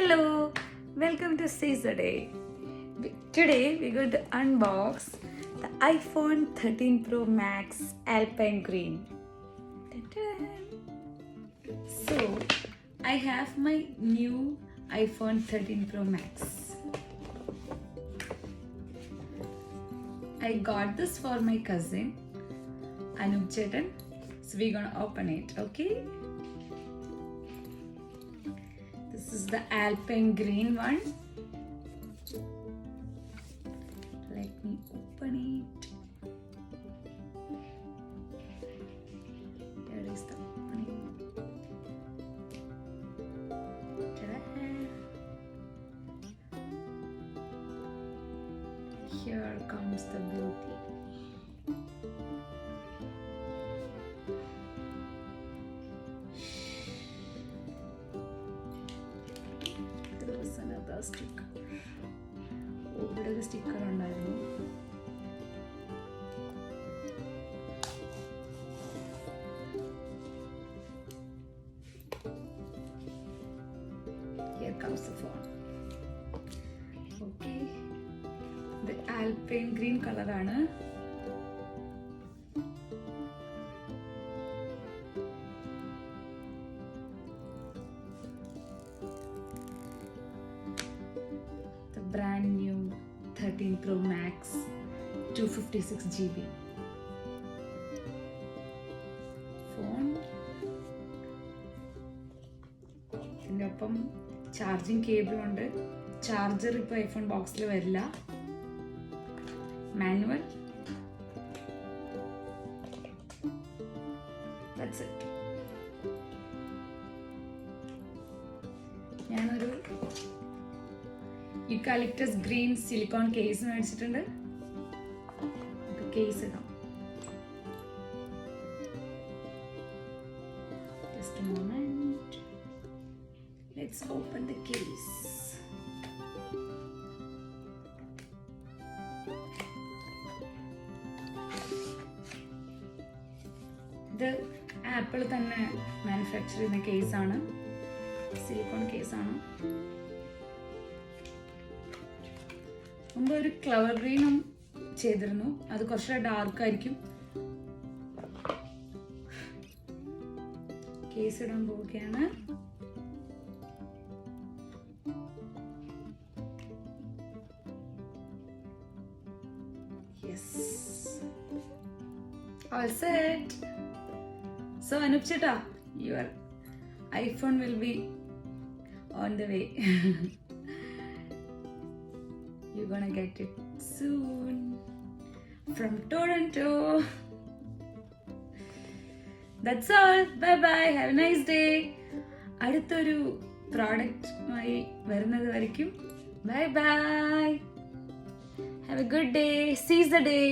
Hello, welcome to Seize the Day. Today we're going to unbox the iPhone 13 Pro Max Alpine Green. Ta-da! So, I have my new iPhone 13 Pro Max. I got this for my cousin, Anup Chetan. So we're gonna open it, okay? This is the Alpine Green one. Let me open it. Here is the opening. Ta-da. Here comes the beauty. There was another sticker. ഇവിടെ ഒരു sticker ഉണ്ടായിരുന്നു. Here comes the phone. Okay. The Alpine green color ആണ്. The brand new 13 Pro Max 256 GB phone. ഇതിൻ്റെ ഒപ്പം charging cable ഉണ്ട്. Charger ഇപ്പോൾ iPhone ബോക്സിൽ വരില്ല. മാനുവൽ. That's it. ഞാനൊരു യുക്കാലിപ്റ്റസ് ഗ്രീൻ സിലിക്കോൺ കേസ് മേടിച്ചിട്ടുണ്ട്. കേസ് ഇടാം. Just a moment. Let's open the case. ഇത് ആപ്പിൾ തന്നെ മാനുഫാക്ചർ ചെയ്യുന്ന കേസാണ്. സിലിക്കോൺ കേസാണ്. മുമ്പ് ഒരു ക്ലവർ ഗ്രീനും ചെയ്തിരുന്നു. അത് കുറച്ചുകൂടെ ഡാർക്ക് ആയിരിക്കും. കേസ് ഇടാൻ പോവുകയാണ്. Yes, all set. So Anup Cheta, your iPhone will be on the way. You're gonna get it soon from Toronto. That's all. Bye bye. Have a nice day. അടുത്തൊരു പ്രോഡക്റ്റുമായി വരുന്നത് വരയ്ക്കും. Bye bye. Have a good day. Seize the day.